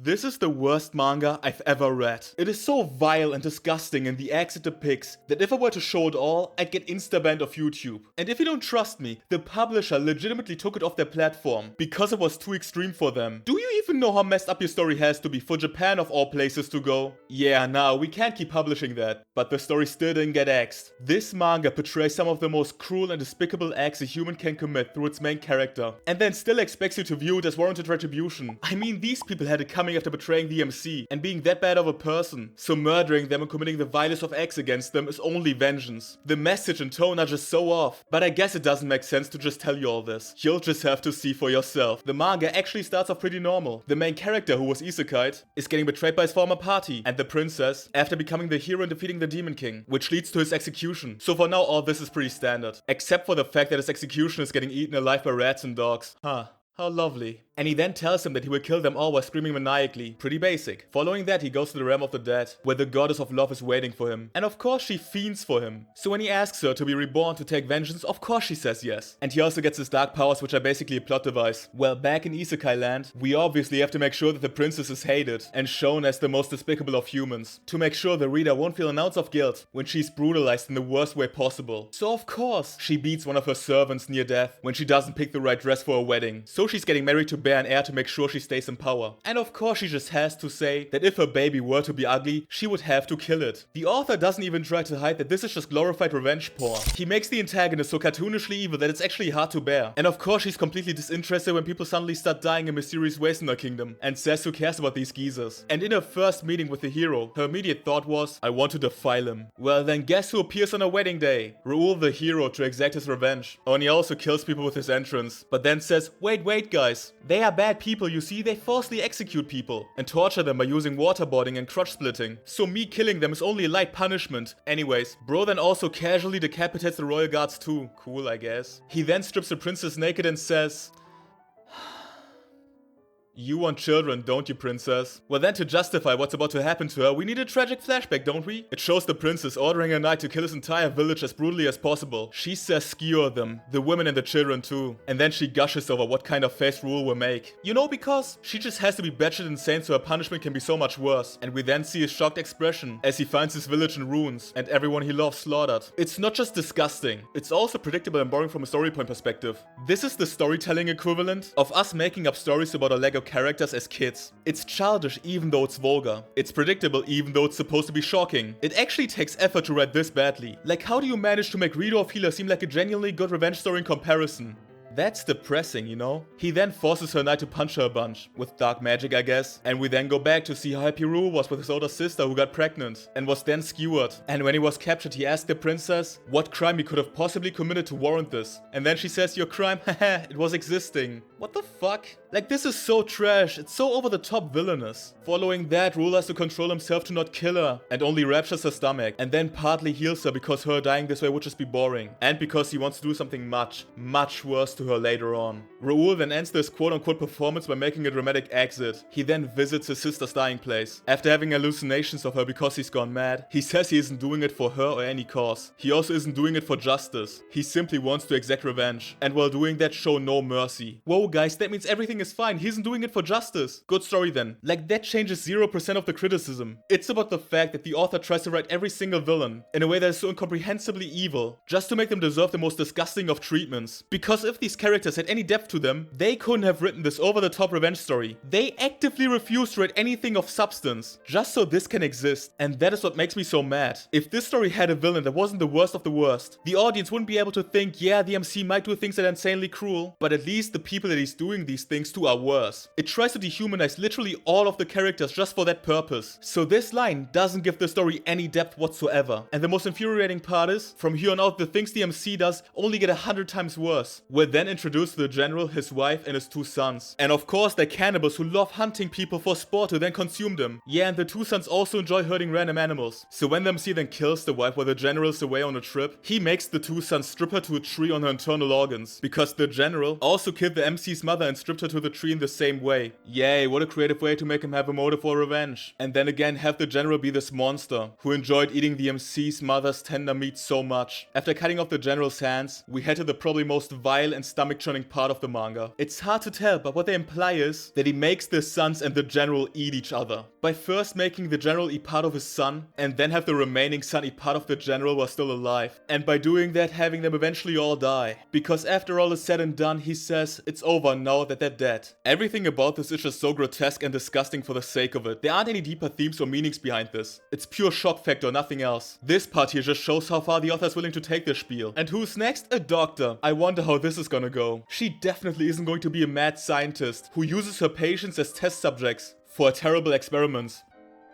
This is the worst manga I've ever read. It is so vile and disgusting in the acts it depicts that if I were to show it all, I'd get insta-banned off YouTube. And if you don't trust me, the publisher legitimately took it off their platform because it was too extreme for them. Do you even know how messed up your story has to be for Japan of all places to go? Yeah, nah, we can't keep publishing that. But the story still didn't get axed. This manga portrays some of the most cruel and despicable acts a human can commit through its main character, and then still expects you to view it as warranted retribution. I mean, these people had it coming after betraying the MC and being that bad of a person, so murdering them and committing the vilest of acts against them is only vengeance. The message and tone are just so off, but I guess it doesn't make sense to just tell you all this. You'll just have to see for yourself. The manga actually starts off pretty normal. The main character, who was isekai'd, is getting betrayed by his former party, and the princess, after becoming the hero and defeating the Demon King, which leads to his execution. So for now, all this is pretty standard, except for the fact that his execution is getting eaten alive by rats and dogs. Huh. How lovely. And he then tells him that he will kill them all while screaming maniacally. Pretty basic. Following that, he goes to the realm of the dead, where the goddess of love is waiting for him. And of course she fiends for him. So when he asks her to be reborn to take vengeance, of course she says yes. And he also gets his dark powers, which are basically a plot device. Well, back in Isekai land, we obviously have to make sure that the princess is hated and shown as the most despicable of humans, to make sure the reader won't feel an ounce of guilt when she's brutalized in the worst way possible. So of course, she beats one of her servants near death when she doesn't pick the right dress for a wedding. So she's getting married to bear an heir to make sure she stays in power. And of course she just has to say that if her baby were to be ugly, she would have to kill it. The author doesn't even try to hide that this is just glorified revenge porn. He makes the antagonist so cartoonishly evil that it's actually hard to bear. And of course she's completely disinterested when people suddenly start dying in mysterious ways in her kingdom, and says who cares about these geezers. And in her first meeting with the hero, her immediate thought was, I want to defile him. Well then guess who appears on her wedding day? Raul the hero, to exact his revenge. Oh, and he also kills people with his entrance, but then says, wait guys. They are bad people, you see, they falsely execute people and torture them by using waterboarding and crotch splitting. So me killing them is only a light punishment. Anyways, bro then also casually decapitates the royal guards too. Cool, I guess. He then strips the princess naked and says, you want children, don't you, princess? Well then, to justify what's about to happen to her, we need a tragic flashback, don't we? It shows the princess ordering a knight to kill his entire village as brutally as possible. She says skewer them, the women and the children too. And then she gushes over what kind of face Raul will make. You know, because she just has to be batshit insane so her punishment can be so much worse. And we then see his shocked expression as he finds his village in ruins and everyone he loves slaughtered. It's not just disgusting, it's also predictable and boring from a story point perspective. This is the storytelling equivalent of us making up stories about a Lego characters as kids. It's childish even though it's vulgar. It's predictable even though it's supposed to be shocking. It actually takes effort to write this badly. Like, how do you manage to make reader or feeler seem like a genuinely good revenge story in comparison? That's depressing, you know? He then forces her knight to punch her a bunch, with dark magic I guess, and we then go back to see how happy Raul was with his older sister who got pregnant, and was then skewered. And when he was captured he asked the princess what crime he could have possibly committed to warrant this. And then she says, your crime, haha, it was existing. What the fuck? Like, this is so trash, it's so over the top villainous. Following that, Raul has to control himself to not kill her, and only raptures her stomach, and then partly heals her because her dying this way would just be boring, and because he wants to do something much worse to her later on. Raul then ends this quote-unquote performance by making a dramatic exit. He then visits his sister's dying place. After having hallucinations of her because he's gone mad, he says he isn't doing it for her or any cause. He also isn't doing it for justice. He simply wants to exact revenge, and while doing that show no mercy. Whoa guys, that means everything is fine. He isn't doing it for justice. Good story then. Like, that changes 0% of the criticism. It's about the fact that the author tries to write every single villain in a way that is so incomprehensibly evil, just to make them deserve the most disgusting of treatments. Because if these characters had any depth to them, they couldn't have written this over-the-top revenge story. They actively refuse to write anything of substance, just so this can exist. And that is what makes me so mad. If this story had a villain that wasn't the worst of the worst, the audience wouldn't be able to think, yeah, the MC might do things that are insanely cruel, but at least the people that he's doing these things to are worse. It tries to dehumanize literally all of the characters just for that purpose. So this line doesn't give the story any depth whatsoever. And the most infuriating part is, from here on out, the things the MC does only get 100 times worse. We're then introduced to the general, his wife, and his two sons. And of course, they're cannibals who love hunting people for sport to then consume them. Yeah, and the two sons also enjoy hurting random animals. So when the MC then kills the wife while the general is away on a trip, he makes the two sons strip her to a tree on her internal organs. Because the general also killed the MC's mother and stripped her to into the tree in the same way. Yay, what a creative way to make him have a motive for revenge. And then again have the general be this monster who enjoyed eating the MC's mother's tender meat so much. After cutting off the general's hands, we head to the probably most vile and stomach-churning part of the manga. It's hard to tell, but what they imply is that he makes the sons and the general eat each other. By first making the general eat part of his son, and then have the remaining son eat part of the general while still alive. And by doing that, having them eventually all die. Because after all is said and done, he says it's over now that they're dead. Everything about this is just so grotesque and disgusting for the sake of it. There aren't any deeper themes or meanings behind this. It's pure shock factor, nothing else. This part here just shows how far the author is willing to take this spiel. And who's next? A doctor. I wonder how this is gonna go. She definitely isn't going to be a mad scientist who uses her patients as test subjects for terrible experiments.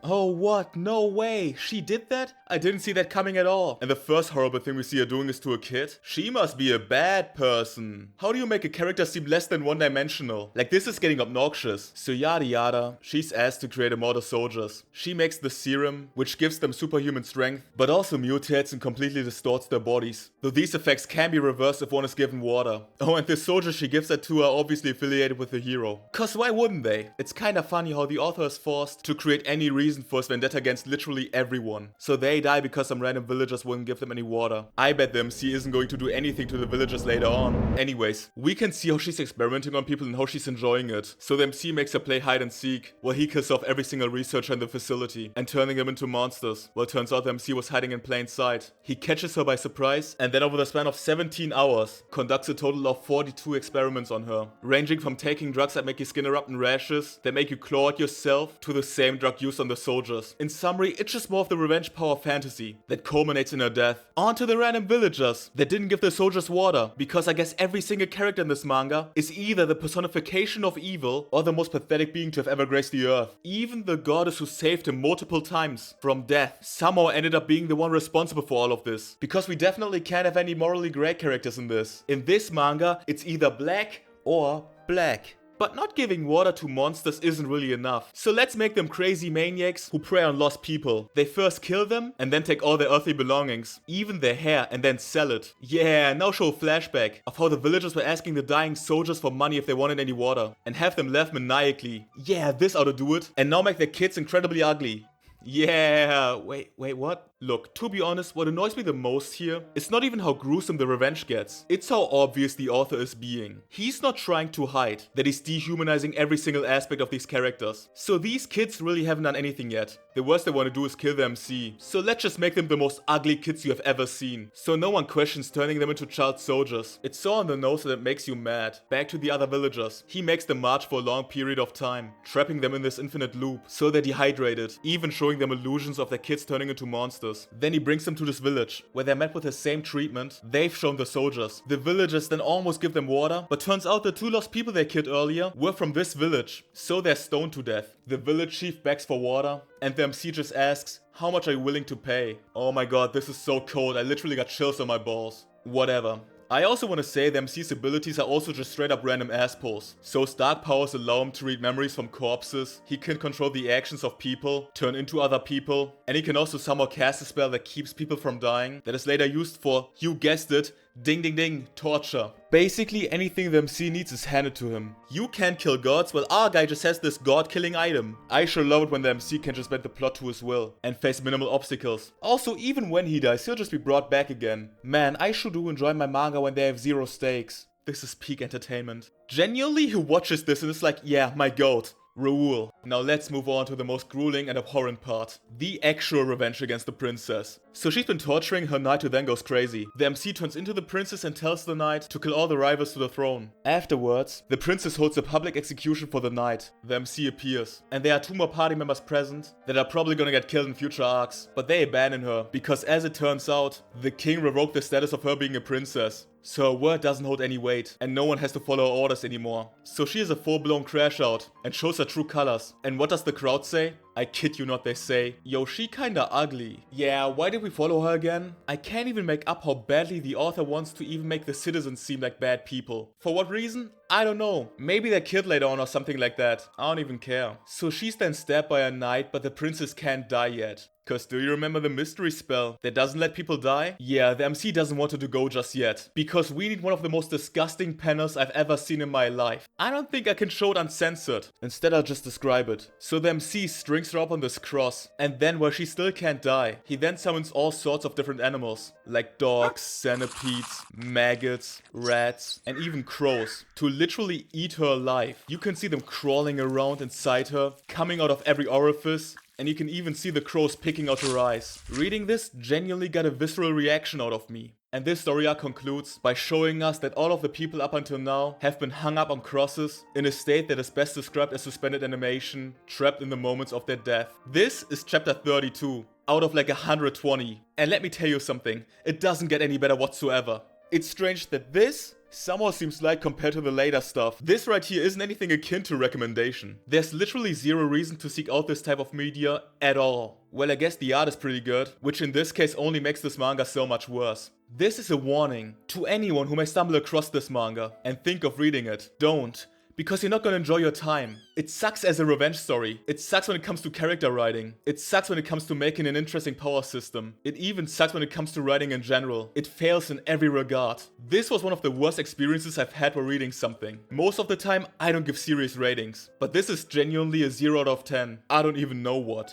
Oh, what? No way. She did that? I didn't see that coming at all. And the first horrible thing we see her doing is to a kid? She must be a bad person. How do you make a character seem less than one-dimensional? Like, this is getting obnoxious. So yada yada, she's asked to create immortal soldiers. She makes the serum, which gives them superhuman strength, but also mutates and completely distorts their bodies. Though these effects can be reversed if one is given water. Oh, and the soldiers she gives that to are obviously affiliated with the hero. Cause why wouldn't they? It's kinda funny how the author is forced to create any reason for his vendetta against literally everyone. So they die because some random villagers wouldn't give them any water. I bet the MC isn't going to do anything to the villagers later on. Anyways, we can see how she's experimenting on people and how she's enjoying it. So the MC makes her play hide and seek, while he kills off every single researcher in the facility and turning them into monsters. Well, turns out the MC was hiding in plain sight. He catches her by surprise and then over the span of 17 hours, conducts a total of 42 experiments on her, ranging from taking drugs that make your skin erupt in rashes, that make you claw at yourself, to the same drug used on the soldiers. In summary, it's just more of the revenge power fantasy that culminates in her death. On to the random villagers that didn't give the soldiers water, because I guess every single character in this manga is either the personification of evil or the most pathetic being to have ever graced the earth. Even the goddess who saved him multiple times from death somehow ended up being the one responsible for all of this. Because we definitely can't have any morally grey characters in this. In this manga, it's either black or black. But not giving water to monsters isn't really enough. So let's make them crazy maniacs who prey on lost people. They first kill them and then take all their earthly belongings, even their hair, and then sell it. Yeah, now show a flashback of how the villagers were asking the dying soldiers for money if they wanted any water, and have them laugh maniacally. Yeah, this ought to do it. And now make their kids incredibly ugly. Yeah, wait, what? Look, to be honest, what annoys me the most here is not even how gruesome the revenge gets. It's how obvious the author is being. He's not trying to hide that he's dehumanizing every single aspect of these characters. So these kids really haven't done anything yet. The worst they want to do is kill the MC. So let's just make them the most ugly kids you have ever seen. So no one questions turning them into child soldiers. It's so on the nose that it makes you mad. Back to the other villagers. He makes them march for a long period of time, trapping them in this infinite loop so they're dehydrated, even showing them illusions of their kids turning into monsters. Then he brings them to this village, where they're met with the same treatment they've shown the soldiers. The villagers then almost give them water, but turns out the two lost people they killed earlier were from this village, so they're stoned to death. The village chief begs for water, and the MC just asks, "How much are you willing to pay?" Oh my god, this is so cold, I literally got chills on my balls. Whatever. I also want to say the MC's abilities are also just straight up random ass pulls. So his dark powers allow him to read memories from corpses, he can control the actions of people, turn into other people, and he can also somehow cast a spell that keeps people from dying, that is later used for, you guessed it, ding ding ding, torture. Basically anything the MC needs is handed to him. You can't kill gods, well our guy just has this god killing item. I sure love it when the MC can just bend the plot to his will and face minimal obstacles. Also, even when he dies, he'll just be brought back again. Man, I sure do enjoy my manga when they have zero stakes. This is peak entertainment. Genuinely, who watches this and is like, yeah, my goat. Raul. Now let's move on to the most grueling and abhorrent part. The actual revenge against the princess. So she's been torturing her knight who then goes crazy. The MC turns into the princess and tells the knight to kill all the rivals to the throne. Afterwards, the princess holds a public execution for the knight. The MC appears. And there are two more party members present that are probably gonna get killed in future arcs. But they abandon her because, as it turns out, the king revoked the status of her being a princess. So her word doesn't hold any weight, and no one has to follow her orders anymore. So she is a full-blown crash out, and shows her true colors. And what does the crowd say? I kid you not, they say, yo, she kinda ugly. Yeah, why did we follow her again? I can't even make up how badly the author wants to even make the citizens seem like bad people. For what reason? I don't know. Maybe they're killed later on or something like that. I don't even care. So she's then stabbed by a knight, but the princess can't die yet. Cause do you remember the mystery spell that doesn't let people die? Yeah, the MC doesn't want it to go just yet. Because we need one of the most disgusting panels I've ever seen in my life. I don't think I can show it uncensored. Instead I'll just describe it. So the MC strings her up on this cross. And then where she still can't die, he then summons all sorts of different animals. Like dogs, centipedes, maggots, rats, and even crows. To literally eat her alive. You can see them crawling around inside her, coming out of every orifice. And you can even see the crows picking out her eyes. Reading this genuinely got a visceral reaction out of me. And this story arc concludes by showing us that all of the people up until now have been hung up on crosses in a state that is best described as suspended animation, trapped in the moments of their death. This is chapter 32, out of like 120. And let me tell you something, it doesn't get any better whatsoever. It's strange that this somehow seems light compared to the later stuff. This right here isn't anything akin to recommendation. There's literally zero reason to seek out this type of media at all. Well, I guess the art is pretty good, which in this case only makes this manga so much worse. This is a warning to anyone who may stumble across this manga and think of reading it. Don't. Because you're not gonna enjoy your time. It sucks as a revenge story. It sucks when it comes to character writing. It sucks when it comes to making an interesting power system. It even sucks when it comes to writing in general. It fails in every regard. This was one of the worst experiences I've had while reading something. Most of the time, I don't give serious ratings. But this is genuinely a 0 out of 10. I don't even know what.